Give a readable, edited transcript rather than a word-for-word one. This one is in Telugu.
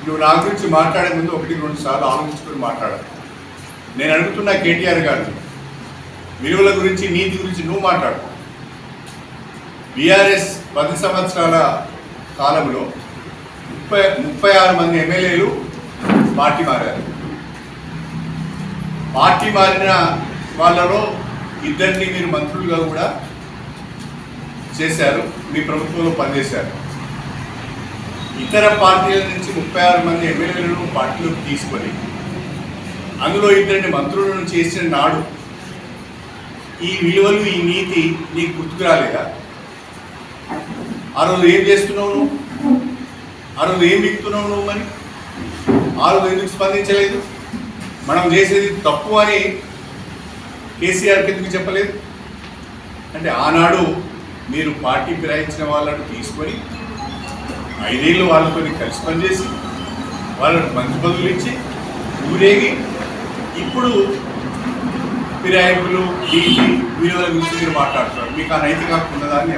నువ్వు నా గురించి మాట్లాడే ముందు 1-2 సార్లు ఆలోచించుకొని మాట్లాడాలి. నేను అడుగుతున్నా కేటీఆర్ గారు, విలువల గురించి నీతి గురించి నువ్వు మాట్లాడు. బీఆర్ఎస్ 10 సంవత్సరాల కాలంలో 36 మంది ఎమ్మెల్యేలు పార్టీ మారారు. పార్టీ మారిన వాళ్ళలో 2 మీరు మంత్రులుగా కూడా చేశారు, మీ ప్రభుత్వంలో పనిచేశారు. ఇతర పార్టీల నుంచి 36 మంది ఎమ్మెల్యేలను పార్టీలోకి తీసుకొని అందులో 2 మంత్రులను చేసిన నాడు ఈ విలువలు ఈ నీతి నీకు గుర్తుకు రాలేదా? ఆ రోజు ఏం చేస్తున్నావు నువ్వు? ఆ రోజు ఏం విక్కుతున్నావు నువ్వు? మరి ఆ రోజు ఎందుకు స్పందించలేదు? మనం చేసేది తప్పు అని కేసీఆర్కి ఎందుకు చెప్పలేదు? అంటే ఆనాడు మీరు పార్టీ ఫిరాయించిన వాళ్ళను తీసుకొని 5 ఏళ్ళు వాళ్ళతో కలిసి పనిచేసి వాళ్ళకు మంచి పదవులు ఇచ్చి ఊరేగి ఇప్పుడు ఫిరాయింపులు నీతి విలువల గురించి మీరు మాట్లాడుతున్నారు. మీకు ఆ నైతిక హక్కు ఉన్నదా అని